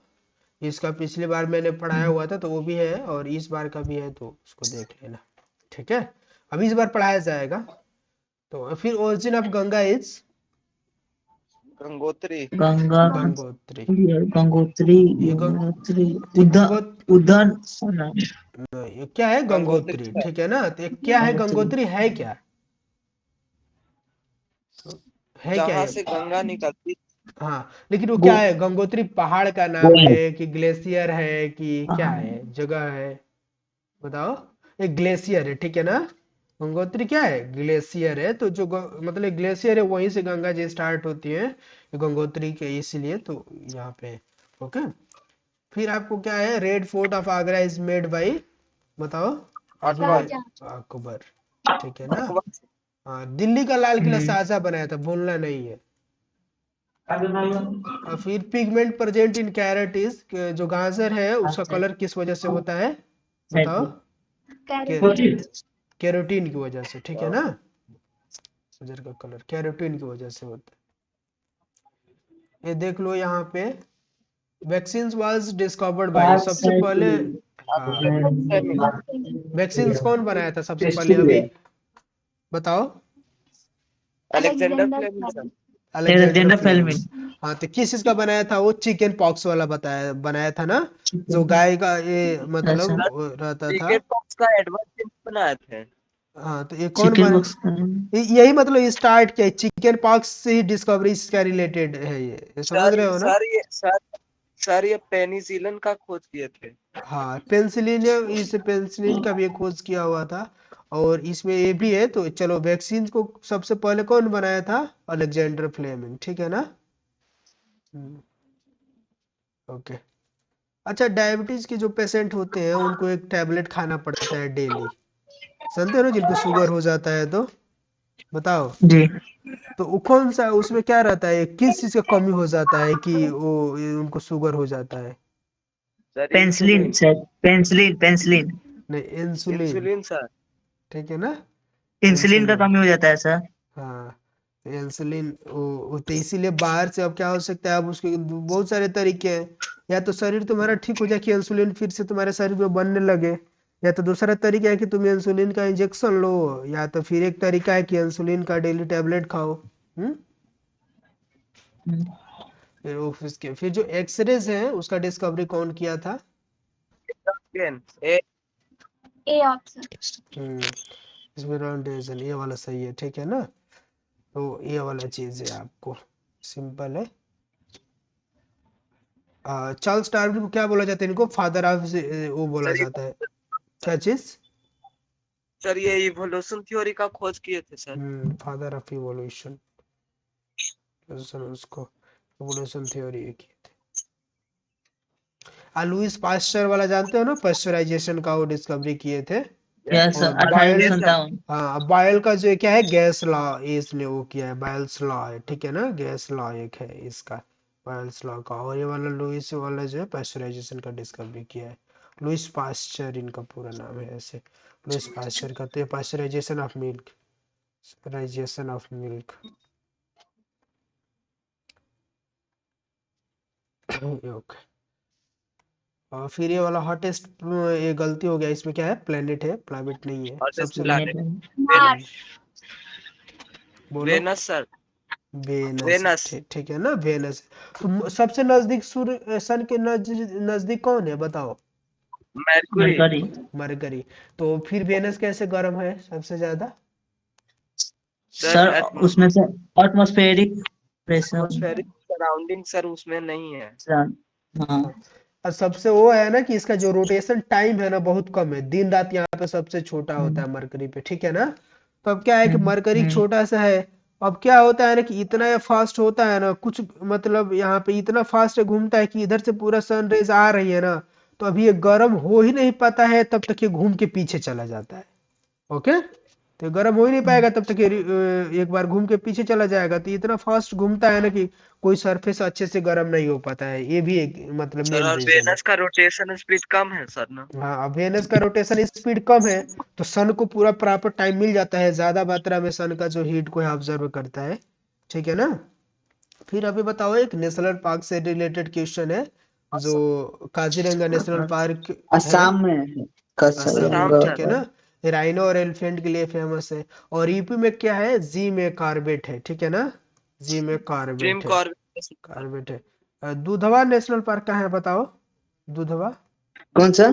Speaker 1: इसका पिछली बार मैंने पढ़ाया हुआ था, तो वो भी है, और इस बार का भी है, तो उसको देख लेना, ठीक है। अभी इस बार पढ़ाया जाएगा। तो फिर origin of Ganga is,
Speaker 2: Gangotri.
Speaker 4: Ganga.
Speaker 1: Gangotri.
Speaker 4: Gangotri.
Speaker 1: ये
Speaker 4: गंगोत्री।
Speaker 1: ये
Speaker 4: उधर उधर।
Speaker 1: ये क्या है?
Speaker 2: गंगोत्री
Speaker 1: गंगोत्री,
Speaker 2: सर।
Speaker 1: ठीक है ना। तो ये क्या है? गंगोत्री है क्या? है क्या
Speaker 2: जहाँ
Speaker 1: ये?
Speaker 2: से गंगा निकलती।
Speaker 1: हाँ, लेकिन वो
Speaker 4: गो
Speaker 1: क्या है? गंगोत्री पहाड़ का नाम है कि ग्लेशियर है कि क्या है, जगह है? बताओ। एक ग्लेशियर है, ठीक है ना। गंगोत्री क्या है? ग्लेशियर है। तो जो मतलब ग्लेशियर है, वहीं से गंगा जी स्टार्ट होती है, गंगोत्री के, इसलिए तो यहाँ पे है। ओके, फिर आपको क्या है? Red fort of Agra is made by, बताओ।
Speaker 2: अकबर।
Speaker 1: अकबर, ठीक है ना।
Speaker 2: अकबर।
Speaker 1: हाँ, दिल्ली का लाल किला शाहजहां बनाया था, भूलना नहीं है। और फिर pigment present in carat is, जो गाजर है उसका कलर किस वजह से होता है? बताओ।
Speaker 3: कैरोटीन।
Speaker 1: कैरोटीन की वजह से, ठीक है ना। गाजर का कलर कैरोटीन की वजह से होता है। ये देख लो यहाँ पे, वैक्सीन वाज डिस्कवर्ड बाय, सबसे पहले वैक्सीन कौन बनाया था सबसे पहले अभी बताओ?
Speaker 2: Alexander
Speaker 3: Alexander
Speaker 2: Fleming sir.
Speaker 3: Fleming.
Speaker 1: Alexander
Speaker 4: Alexander
Speaker 1: Fleming.
Speaker 4: Fleming.
Speaker 1: हाँ, तो किस चीज का बनाया था वो? चिकन पॉक्स वाला बताया बनाया था ना, जो गाय का ये मतलब
Speaker 4: अच्छा,
Speaker 1: वो रहता था।
Speaker 2: चिकन पॉक्स का एडवांस बनाए थे।
Speaker 1: हाँ, तो ये कौन
Speaker 4: चिकन
Speaker 1: बना?
Speaker 4: बॉक्स का
Speaker 1: यही मतलब स्टार्ट किया, चिकन पॉक्स से ही डिस्कवरी इसका रिलेटेड है, ये समझ
Speaker 2: सर
Speaker 1: रहे हो ना?
Speaker 2: सर ये सर ये पेनिसिलिन का खोज किए थे।
Speaker 1: हाँ, पेंसिलिन, इस पेंसिलिन का भी एक खोज किया हुआ था, और इसमें ये भी है। तो चलो, वैक्सीन को सबसे पहले कौन बनाया था? अलेक्जेंडर फ्लेमिंग, ठीक है ना? ओके। अच्छा, डायबिटीज के जो पेशेंट होते हैं उनको एक टैबलेट खाना पड़ता है डेली, सुनते हो ना, जिनको शुगर हो जाता है तो बताओ,
Speaker 4: जी।
Speaker 1: तो वो कौन सा, उसमें क्या रहता है, किस चीज का कमी हो जाता है कि वो उनको शुगर हो जाता है?
Speaker 2: Sir
Speaker 4: penicillin
Speaker 2: insulin.
Speaker 4: Sir, penicillin penicillin.
Speaker 1: नहीं, इंसुलिन,
Speaker 2: इंसुलिन सर।
Speaker 1: ठीक है ना?
Speaker 4: इंसुलिन का
Speaker 1: इंसुलिन,
Speaker 4: कमी हो जाता है सर।
Speaker 1: हाँ, तो इंसुलिन वो तो इसीलिए बाहर से अब क्या हो सकता है, अब उसके बहुत सारे तरीके हैं। या तो शरीर तुम्हारा ठीक हो जाए कि इंसुलिन फिर से तुम्हारे शरीर में बनने लगे, या तो दूसरा तरीका है कि तुम इंसुलिन का इंजेक्शन लो, या तो फिर एक तरीका है कि इंसुलिन का डेली टैबलेट खाओ। हम्म।
Speaker 4: हम्म,
Speaker 1: फिर वो फिर जो एक्सरेज है उसका डिस्कवरी कौन किया था?
Speaker 2: Again, A
Speaker 3: A option.
Speaker 1: इसमें राउंडेशन, ये वाला सही है, ठीक है ना? तो ये वाला चीज है, आपको सिंपल है। चार्ल्स डार्विन को क्या बोला जाता है? इनको फादर ऑफ वो बोला
Speaker 2: सर
Speaker 1: जाता है, क्या चीज?
Speaker 2: सर ये इवोल्यूशन थ्योरी का खोज किए थे सर।
Speaker 1: फादर ऑफ इवोल्यूशन, उसको इवोल्यूशन थ्योरी की थी। लुइस पास्चर वाला जानते हो ना, पास्चराइजेशन का वो डिस्कवरी किए थे।
Speaker 4: यस सर,
Speaker 1: और बायल,
Speaker 4: 1857।
Speaker 1: हाँ, बायल का जो क्या है, गैस लॉ, इसने वो किया है, बायल्स लॉ है, ठीक है ना? गैस लॉ एक है इसका, बायल्स लॉ का। और ये वाला लुइस वाला जो है पास्चराइजेशन का डिस्कवरी किया है। लुइस पास्चर इनका पूरा नाम है ऐसे, लुइस पास्चर कहते हैं, pasteurization of milk, pasteurization of milk. Okay. और फिर ये वाला हॉटेस्ट, ये गलती हो गया, इसमें क्या है, प्लेनेट है, प्लैनेट नहीं है
Speaker 2: और
Speaker 1: सबसे।
Speaker 4: Planet
Speaker 3: Mars.
Speaker 1: बोलो।
Speaker 2: Venus sir.
Speaker 1: Venus,
Speaker 2: Venus.
Speaker 1: ठीक ठीक है ना, वेनस। तो सबसे नजदीक सूर्य सन के नजदीक कौन है बताओ?
Speaker 2: मरकुरी।
Speaker 4: मरकरी।
Speaker 1: मरकरी। तो फिर वेनस कैसे गर्म है सबसे ज्यादा?
Speaker 2: सर
Speaker 4: सर उसमें से atmospheric pressure.
Speaker 2: Atmospheric surrounding sir उसमें नहीं है।
Speaker 4: हाँ।
Speaker 1: हाँ। और सबसे वो है ना कि इसका जो रोटेशन टाइम है ना बहुत कम है, दिन रात यहाँ पे सबसे छोटा होता
Speaker 4: हम्म,
Speaker 1: है मरकरी पे, ठीक है ना? तो अब क्या है कि मरकरी
Speaker 4: हम्म।
Speaker 1: छोटा सा है। अब क्या होता है ना कि इतना ये फास्ट होता है ना, कुछ मतलब यहाँ पे इतना फास्ट घूमता है कि इधर से पूरा सनरेज आ रही है ना, तो अभी ये गर्म हो ही नहीं पाता है, तब तक ये घूम के पीछे चला जाता है। ओके। तो गर्म हो ही नहीं पाएगा तब तक ये एक बार घूम के पीछे चला जाएगा। तो इतना फास्ट घूमता है ना कि कोई सरफेस अच्छे से गर्म नहीं हो पाता है, ये भी एक मतलब
Speaker 2: सर
Speaker 1: मेन
Speaker 2: और
Speaker 1: रीजन है।
Speaker 2: वेनस का रोटेशन स्पीड कम है सर ना।
Speaker 1: हाँ, अब वेनस का रोटेशन स्पीड कम है, तो सन को पूरा प्रॉपर टाइम मिल जाता है, ज्यादा मात्रा में सन का जो हीट को ऑब्जर्व करता है, ठीक है ना? फिर अभी बताओ, एक नेशनल पार्क से रिलेटेड क्वेश्चन है, जो काजीरंगा नेशनल पार्क है,
Speaker 4: असम में है
Speaker 1: असम में,
Speaker 2: असम
Speaker 4: काजीरंगा।
Speaker 1: ठीक है ना? राइनो और एलिफेंट के लिए फेमस है। और यूपी में क्या है, जी में कार्बेट है, ठीक है ना? जी में
Speaker 2: जिम
Speaker 1: कार्बेट है,
Speaker 2: कॉर्बेट।
Speaker 1: कार्बेट है। दुधवा नेशनल पार्क कहाँ है बताओ? दुधवा,
Speaker 4: कौन सा?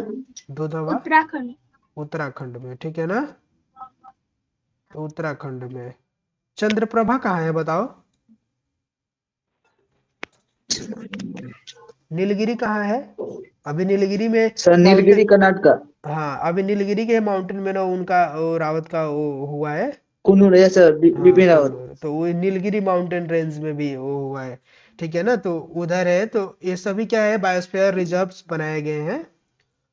Speaker 1: दुधवा
Speaker 3: उत्तराखंड।
Speaker 1: उत्तराखंड में, ठीक है ना? तो उत्तराखंड में। चंद्रप्रभा कहाँ है बताओ? नीलगिरी कहाँ है? अभी नीलगिरी में
Speaker 4: सर नीलगिरी
Speaker 1: माउंटेन,
Speaker 4: कर्नाटका।
Speaker 1: हाँ, अभी नीलगिरी के माउंटेन में ना उनका वो रावत का वो हुआ है।
Speaker 4: कुन्नूर, यस सर,
Speaker 1: हाँ,
Speaker 4: बिपिन रावत।
Speaker 1: कुन्नूर, तो वो नीलगिरी माउंटेन रेंज में भी वो हुआ है, ठीक है ना? तो उधर है। तो ये सभी क्या है, बायोस्फीयर रिजर्व्स बनाए गए हैं।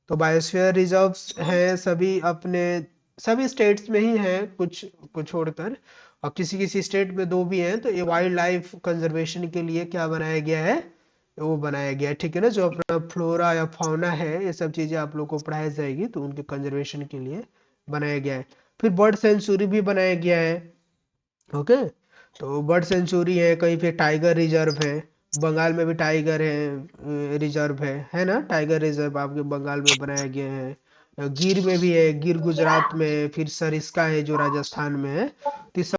Speaker 1: तो बायोस्फीयर रिजर्व्स हैं सभी अपने, सभी स्टेट्स में ही हैं, कुछ कुछ छोड़कर, और किसी किसी स्टेट में दो भी हैं। तो ये वाइल्ड लाइफ कंजर्वेशन के लिए क्या बनाया गया है, वो बनाया गया है, ठीक है ना? जो अपना फ्लोरा या फौना है, ये सब चीज़ें आप लोग को पढ़ाई जाएगी, तो उनके कंजर्वेशन के लिए बनाया गया है। फिर बर्ड सेंचुरी भी बनाया गया है। ओके। तो बर्ड सेंचुरी है, कहीं पे टाइगर रिजर्व है, बंगाल में भी टाइगर है, रिजर्व है ना, टाइगर रिजर्व आपके बंगाल में बनाया गया है। गिर में भी है, गिर गुजरात में है, फिर सरिस्का है जो राजस्थान में है। तो ये सब